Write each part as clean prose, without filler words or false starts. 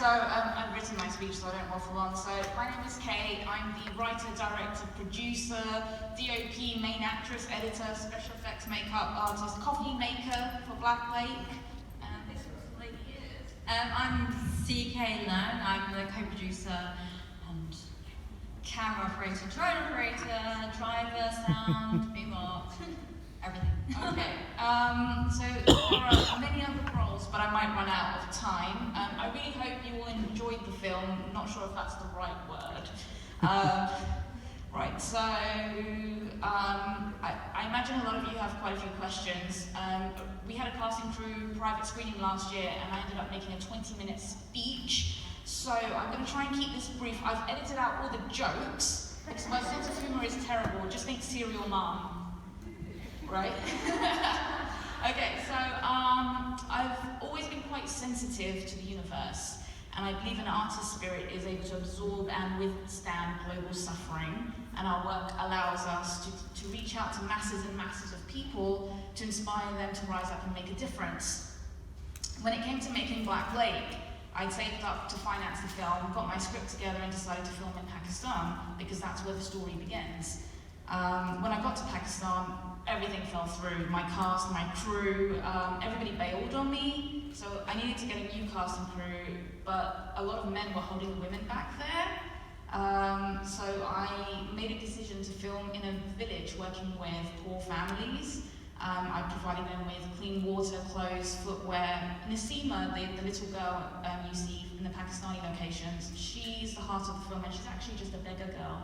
I've written my speech, so I don't waffle on. So my name is Kay. I'm the writer, director, producer, DOP, main actress, editor, special effects, makeup artist, coffee maker for Black Lake. And this lady is. I'm Sei-Kai Leung. I'm the co-producer and camera operator, drone operator, driver, sound, bebop, everything. Okay. So there are many other roles, but I might run out of time. I really hope you all enjoyed the film. I'm not sure if that's the right word. Right, so I imagine a lot of you have quite a few questions. We had a casting crew private screening last year, and I ended up making a 20-minute speech. So I'm going to try and keep this brief. I've edited out all the jokes, because my sense of humor is terrible. Just think Serial Mom. Right? Okay, so I've always been quite sensitive to the universe, and I believe an artist's spirit is able to absorb and withstand global suffering, and our work allows us to reach out to masses and masses of people to inspire them to rise up and make a difference. When it came to making Black Lake, I saved up to finance the film, got my script together and decided to film in Pakistan, because that's where the story begins. When I got to Pakistan, everything fell through. My cast, my crew, everybody bailed on me, so I needed to get a new cast and crew, but a lot of men were holding the women back there. So I made a decision to film in a village working with poor families. I provided them with clean water, clothes, footwear. Nasima, the little girl you see in the Pakistani locations, she's the heart of the film, and she's actually just a beggar girl.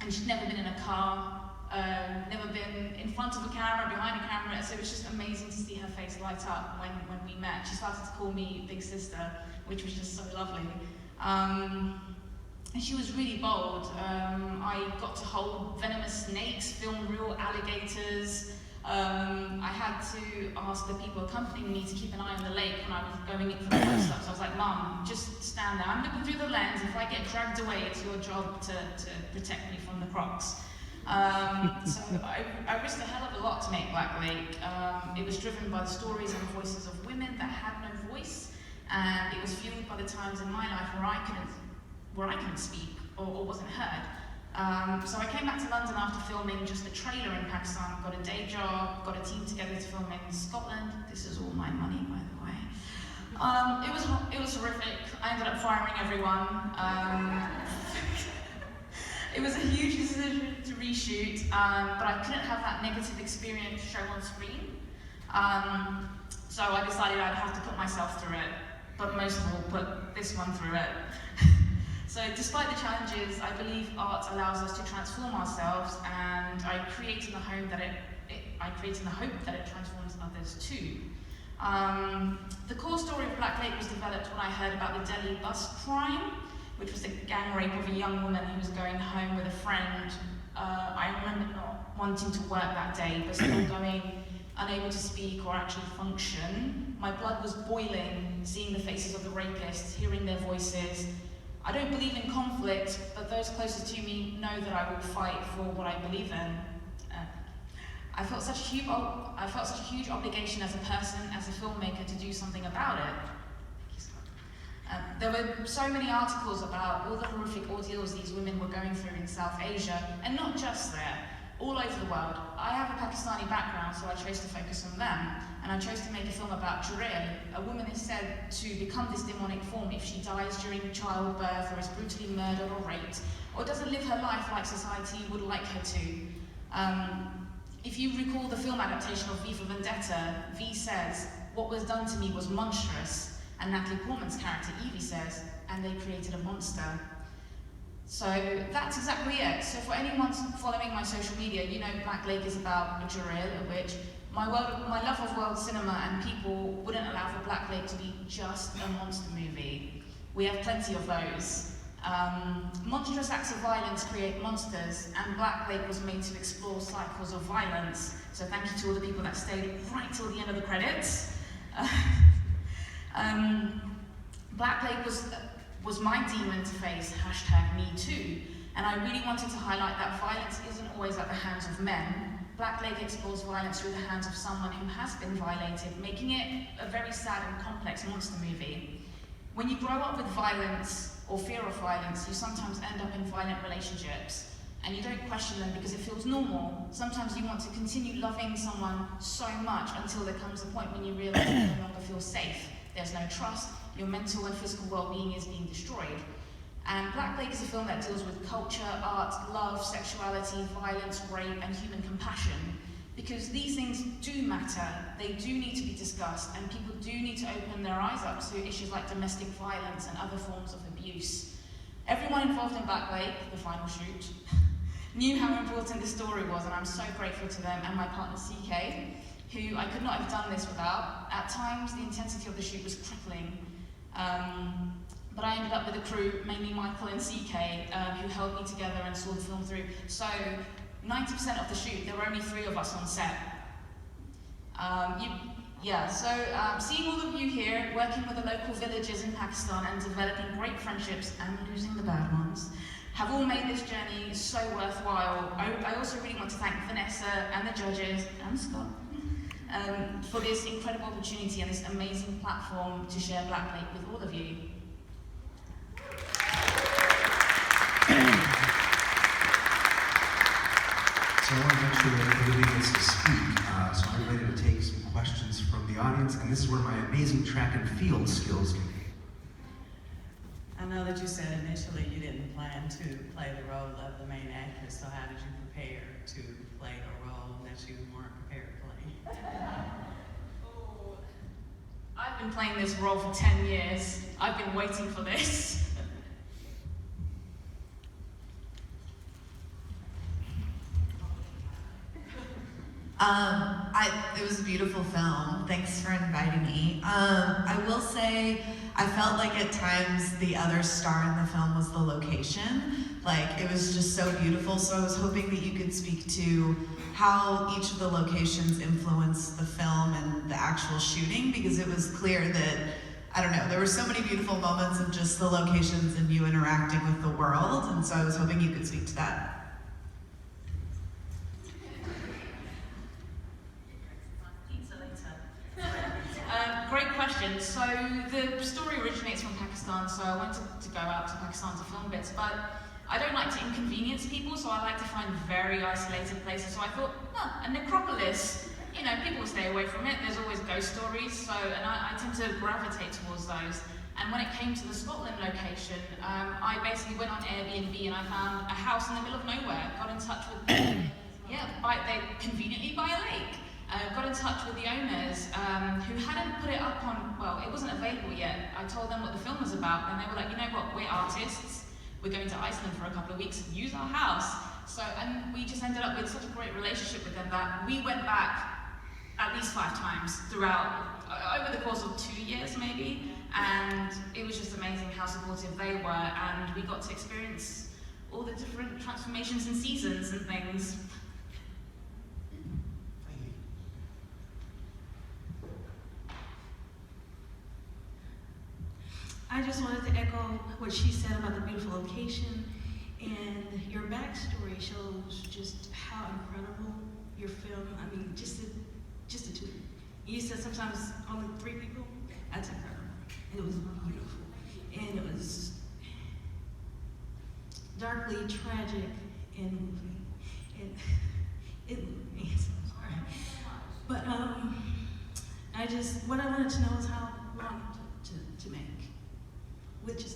And she'd never been in a car, never been in front of a camera, behind a camera, so it was just amazing to see her face light up when we met. She started to call me Big Sister, which was just so lovely. And she was really bold. I got to hold venomous snakes, film real alligators. I had to ask the people accompanying me to keep an eye on the lake when I was going in for the close-ups. I was like, Mum, just stand there. I'm looking through the lens. If I get dragged away, it's your job to protect me from the crocs. So I risked a hell of a lot to make Black Lake. It was driven by the stories and voices of women that had no voice, and it was fueled by the times in my life where I couldn't speak or wasn't heard. So I came back to London after filming just a trailer in Pakistan, got a day job, got a team together to film in Scotland. This is all my money, by the way. It was horrific. I ended up firing everyone. It was a huge decision to reshoot, but I couldn't have that negative experience shown on screen. So I decided I'd have to put myself through it, but most of all, put this one through it. So despite the challenges, I believe art allows us to transform ourselves, and I create in the hope that it transforms others too. The core story of Black Lake was developed when I heard about the Delhi bus crime, which was the gang rape of a young woman who was going home with a friend. I remember not wanting to work that day, but still going unable to speak or actually function. My blood was boiling, seeing the faces of the rapists, hearing their voices. I don't believe in conflict, but those closest to me know that I will fight for what I believe in. I felt such a huge obligation as a person, as a filmmaker, to do something about it. There were so many articles about all the horrific ordeals these women were going through in South Asia, and not just there, all over the world. I have a Pakistani background, so I chose to focus on them, and I chose to make a film about Jurel. A woman is said to become this demonic form if she dies during childbirth, or is brutally murdered or raped, or doesn't live her life like society would like her to. If you recall the film adaptation of V for Vendetta, V says, "What was done to me was monstrous," and Natalie Portman's character Evie says, "And they created a monster." So that's exactly it. So for anyone following my social media, you know Black Lake is about a Jurel, which my love of world cinema and people wouldn't allow for Black Lake to be just a monster movie. We have plenty of those. Monstrous acts of violence create monsters, and Black Lake was made to explore cycles of violence. So thank you to all the people that stayed right till the end of the credits. Black Lake was my demon to face, #MeToo, and I really wanted to highlight that violence isn't always at the hands of men, Black Lake explores violence through the hands of someone who has been violated, making it a very sad and complex monster movie. When you grow up with violence or fear of violence, you sometimes end up in violent relationships, and you don't question them because it feels normal. Sometimes you want to continue loving someone so much until there comes a point when you realize you no longer feel safe. There's no trust, your mental and physical well-being is being destroyed. And Black Lake is a film that deals with culture, art, love, sexuality, violence, rape, and human compassion. Because these things do matter, they do need to be discussed, and people do need to open their eyes up to issues like domestic violence and other forms of abuse. Everyone involved in Black Lake, the final shoot, knew how important this story was, and I'm so grateful to them and my partner Sei-Kai, who I could not have done this without. At times, the intensity of the shoot was crippling. But I ended up with a crew, mainly Michael and Sei-Kai, who held me together and saw the film through. So 90% of the shoot, there were only 3 of us on set. Seeing all of you here, working with the local villagers in Pakistan and developing great friendships and losing the bad ones, have all made this journey so worthwhile. I also really want to thank Vanessa and the judges, and Scott, for this incredible opportunity and this amazing platform to share Black Lake with all of you. So I want to make sure that everybody gets to speak. So I'm ready to take some questions from the audience, and this is where my amazing track and field skills come in. I know that you said initially you didn't plan to play the role of the main actress, so how did you prepare to play a role that you weren't prepared to play? I've been playing this role for 10 years. I've been waiting for this. It was a beautiful film. Thanks for inviting me. I will say, I felt like at times the other star in the film was the location. Like, it was just so beautiful, so I was hoping that you could speak to how each of the locations influenced the film and the actual shooting, because it was clear that, I don't know, there were so many beautiful moments of just the locations and you interacting with the world, and so I was hoping you could speak to that. Great question. So the story originates from Pakistan, so I wanted to go out to Pakistan to film bits, but I don't like to inconvenience people, so I like to find very isolated places. So I thought, a necropolis, you know, people stay away from it. There's always ghost stories, so, and I tend to gravitate towards those. And when it came to the Scotland location, I basically went on Airbnb and I found a house in the middle of nowhere, got in touch with, they conveniently by a lake. Got in touch with the owners who hadn't put it up on, well, it wasn't available yet. I told them what the film was about, and they were like, you know what, we're artists, we're going to Iceland for a couple of weeks, use our house. So, and we just ended up with such a great relationship with them that we went back at least 5 times throughout, over the course of 2 years maybe, and it was just amazing how supportive they were, and we got to experience all the different transformations and seasons and things. I just wanted to echo what she said about the beautiful location, and your backstory shows just how incredible your film. I mean, just the 2. You said sometimes only 3 people. That's incredible. And it was beautiful, and it was darkly tragic and moving, and it moved me. So I'm sorry, but what I wanted to know is how long to make. Which is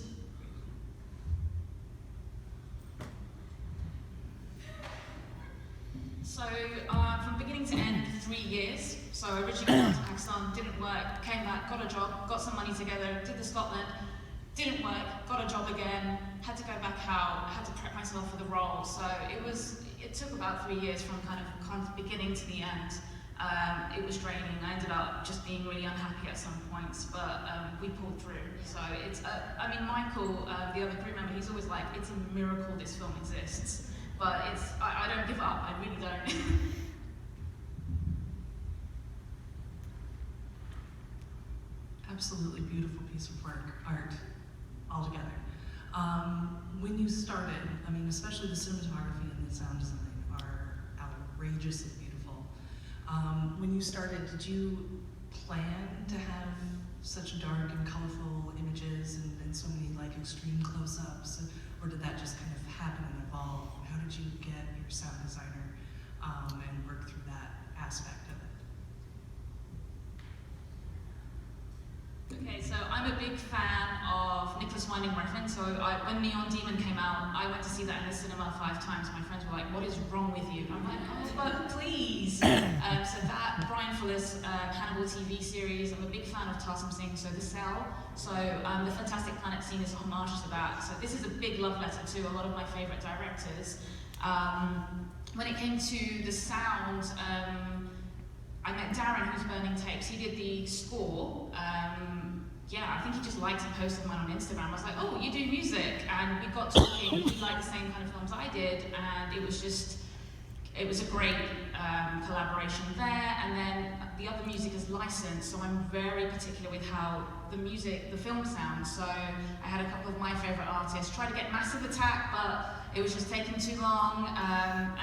so from beginning to end, 3 years. So I originally went to Pakistan, didn't work, came back, got a job, got some money together, did the Scotland, didn't work, got a job again, had to go back out, had to prep myself for the role. So it took about 3 years from kind of beginning to the end. It was draining. I ended up just being really unhappy at some points, but we pulled through. So it's, Michael, the other crew member, he's always like, it's a miracle this film exists. But I don't give up, I really don't. Absolutely beautiful piece of work, art, altogether. When you started, I mean, especially the cinematography and the sound design are outrageously beautiful. When you started, did you plan to have such dark and colorful images and so many like extreme close-ups, or did that just kind of happen and evolve? How did you get your sound designer and work through that aspect of it? Okay, so I'm a big fan of Nicholas Winding Refn. So when Neon Demon came out, I went to see that in the cinema 5 times. My friends were like, "What is wrong with you?" I'm like, "Oh, but please." So that Brian Fuller's Cannibal TV series. I'm a big fan of Tarsum Singh. So The Cell. So the Fantastic Planet scene is a homage to that. So this is a big love letter to a lot of my favorite directors. When it came to the sound. I met Darren, who's Burning Tapes. He did the score. Yeah, I think he just liked and posted mine on Instagram. I was like, "Oh, you do music?" And we got talking. He liked the same kind of films I did, and it was a great collaboration there. And then the other music is licensed, so I'm very particular with how the film sounds. So I had a couple of my favorite artists try to get Massive Attack, but it was just taking too long, and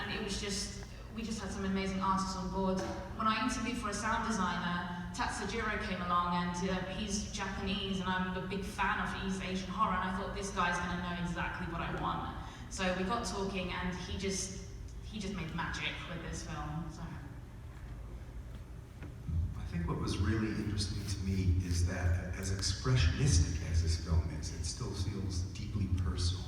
we just had some amazing artists on board. When I interviewed for a sound designer, Tatsujiro came along, and he's Japanese, and I'm a big fan of East Asian horror, and I thought, this guy's gonna know exactly what I want. So we got talking, and he just made magic with this film. So. I think what was really interesting to me is that as expressionistic as this film is, it still feels deeply personal.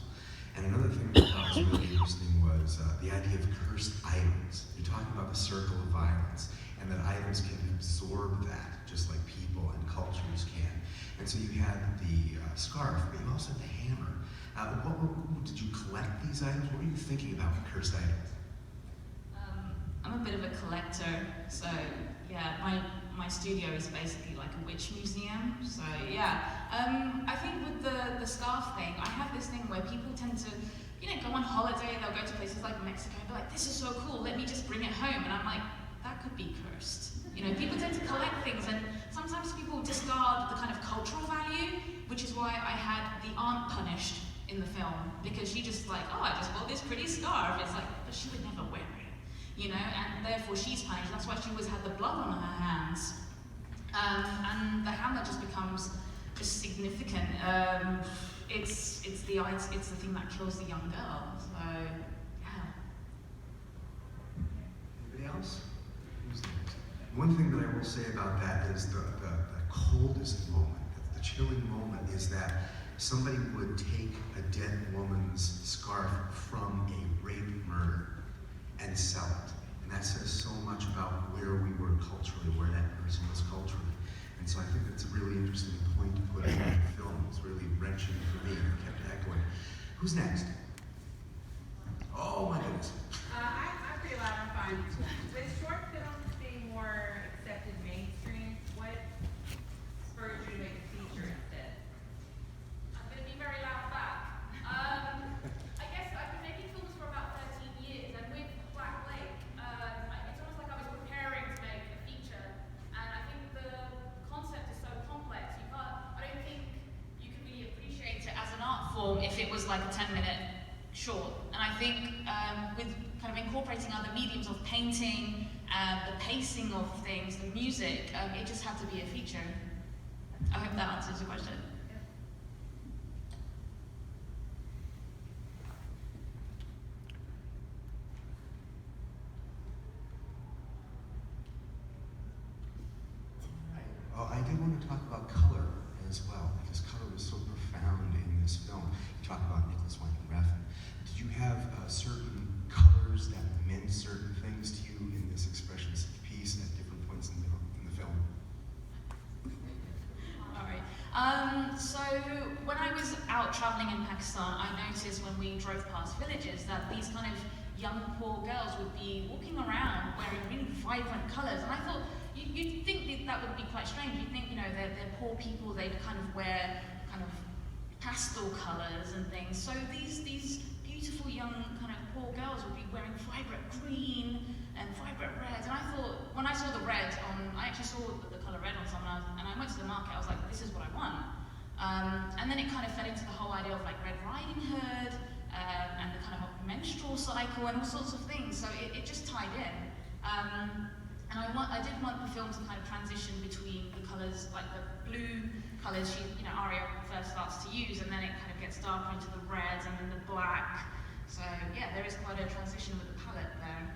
And another thing that I thought was really interesting was the idea of cursed items. You're talking about the circle of violence, and that items can absorb that, just like people and cultures can. And so you had the scarf, but you also had the hammer. Did you collect these items? What were you thinking about with cursed items? I'm a bit of a collector, so yeah, my studio is basically like a witch museum. So yeah, I think with the scarf thing, I have this thing where people tend to, go on holiday, they'll go to places like Mexico and be like, "This is so cool, let me just bring it home." And I'm like, that could be cursed. People tend to collect things, and sometimes people discard the kind of cultural value, which is why I had the aunt punished in the film, because she just like, "Oh, I just bought this pretty scarf." It's like, but she would never wear it, and therefore she's punished. That's why she always had the blood on her hands. And the hammer just becomes just significant. It's the thing that kills the young girl. So yeah. Anybody else? Who's next? One thing that I will say about that is the coldest moment, the chilling moment, is that somebody would take a dead woman's scarf from a rape murder and sell it. And that says so much about where we were culturally, where that person was culturally. And so I think that's a really interesting point to put in the film. It's really wrenching for me. It kept echoing. Who's next? Oh my goodness. I feel I'm fine. With short films being more accepted mainstream, what spurred you to make a feature instead? I'm going to be very loud back. I guess I've been making films for about 13 years, and with Black Lake, it's almost like I was preparing to make a feature, and I think the concept is so complex. I don't think you can really appreciate it as an art form if it was like a 10-minute short. And I think with kind of incorporating other mediums of painting, the pacing of things, the music, it just had to be a feature. I hope that answers your question. Well, I did want to talk about color as well, because color was so profound in this film. You talk about Nicholas Winding Refn. Did you have certain colors that meant certain things to you in this expressionist piece at different points in the film? All right. So when I was out traveling in Pakistan, I noticed when we drove past villages that these kind of young poor girls would be walking around wearing really vibrant colors, and I thought you'd think that would be quite strange. You'd think they're poor people, they'd kind of wear kind of pastel colors and things. So these beautiful young kind of poor girls would be wearing vibrant green and vibrant red, and I thought, when I saw the red I actually saw the color red on someone, and I went to the market. I was like, this is what I want. And then it kind of fed into the whole idea of like Red Riding Hood, and the kind of menstrual cycle and all sorts of things. So it just tied in. And I did want the film to kind of transition between the colours, like the blue colours Aria first starts to use, and then it kind of gets darker into the red and then the black. So yeah, there is quite a transition with the palette there.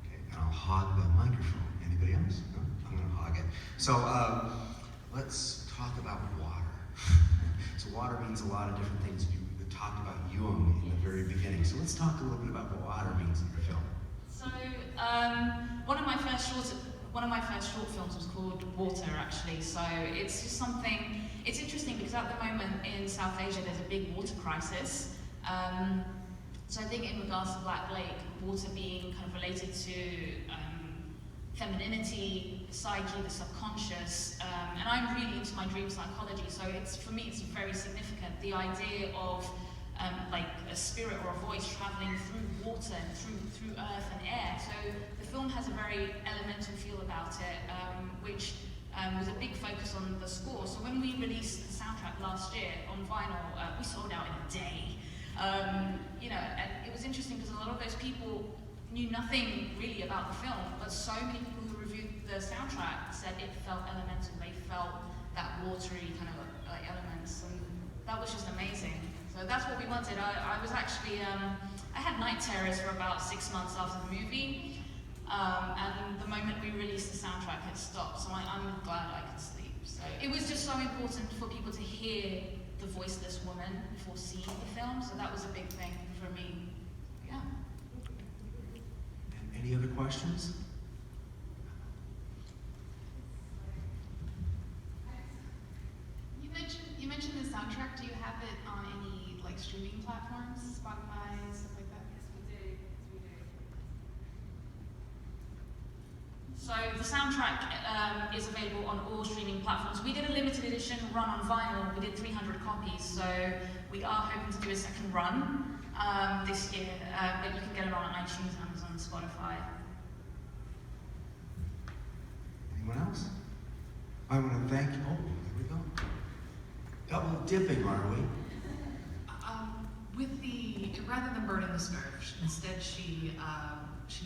Okay, and I'll hog the microphone. Anybody else? No? I'm gonna hog it. So let's talk about water. So water means a lot of different things. You talked about Leung in the very beginning. So let's talk a little bit about what water means in your film. So one of my first short films was called Water, actually. So it's just something. It's interesting because at the moment in South Asia there's a big water crisis. So I think in regards to Black Lake, water being kind of related to femininity, psyche, the subconscious, and I'm really into my dream psychology. So for me it's very significant. The idea of like a spirit or a voice traveling through water and through earth and air. So the film has a very elemental feel about it, which was a big focus on the score. So when we released the soundtrack last year on vinyl, we sold out in a day. And it was interesting because a lot of those people knew nothing really about the film, but so many people who reviewed the soundtrack said it felt elemental. They felt that watery kind of like elements, and that was just amazing. So that's what we wanted. I was actually, I had night terrors for about 6 months after the movie, and the moment we released the soundtrack, it stopped. So I'm glad I could sleep. So it was just so important for people to hear the voiceless woman before seeing the film. So that was a big thing for me. Yeah. And any other questions? You mentioned the soundtrack. Do you have it on any like streaming platforms, Spotify, stuff like that? Yes, we did. So the soundtrack is available on all streaming platforms. We did a limited edition run on vinyl. We did 300 copies. So we are hoping to do a second run this year, but you can get it on iTunes, Amazon, Spotify. Anyone else? I want to thank you. Oh, here we go. Double dipping, are we? Rather than burning the scarf, instead she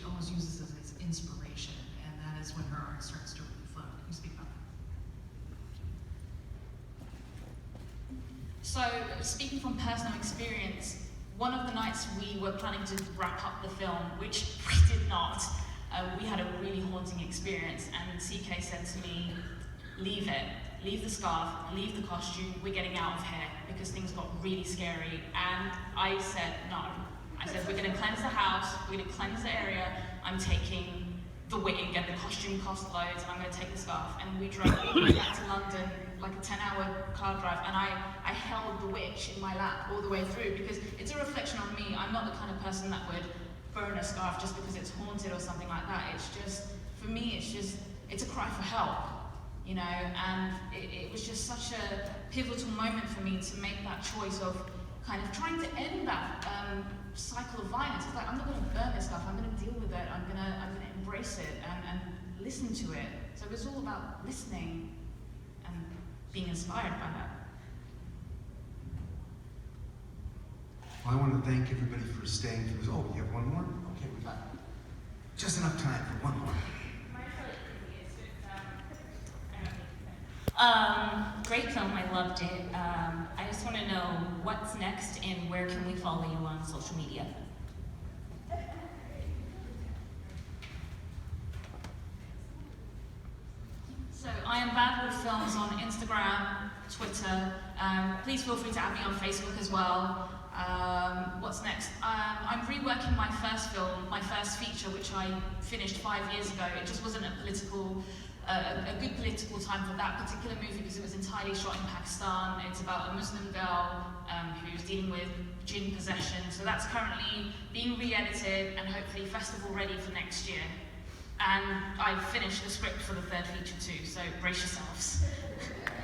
almost uses it as inspiration, and that is when her art starts to really flow. Can you speak about that? So, speaking from personal experience, one of the nights we were planning to wrap up the film, which we did not, we had a really haunting experience, and Sei-Kai said to me, leave it, leave the scarf, leave the costume, we're getting out of here, because things got really scary. And I said, no. I said, we're gonna cleanse the house, we're gonna cleanse the area, I'm taking the wig and the costume cost loads, and I'm gonna take the scarf. And we drove all the way back to London, like a 10-hour car drive, and I held the witch in my lap all the way through, because it's a reflection on me. I'm not the kind of person that would burn a scarf just because it's haunted or something like that. It's just, for me, it's a cry for help, you know, and it was just such a pivotal moment for me to make that choice of kind of trying to end that cycle of violence. It's like, I'm not going to burn this stuff, I'm going to deal with it, I'm going to embrace it and listen to it. So it was all about listening and being inspired by that. Well, I want to thank everybody for staying through. Oh, you have one more? Okay, we got just enough time for one more. Great film, I loved it. I just want to know what's next and where can we follow you on social media? So I am Bad Wolf Films on Instagram, Twitter. Please feel free to add me on Facebook as well. What's next? I'm reworking my first film, my first feature, which I finished 5 years ago. It just wasn't a good political time for that particular movie because it was entirely shot in Pakistan. It's about a Muslim girl who's dealing with jinn possession. So that's currently being re-edited and hopefully festival ready for next year. And I've finished the script for the third feature too, so brace yourselves.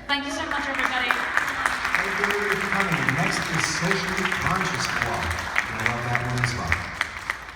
Thank you so much, everybody. Thank you for coming. Next is Socially Conscious.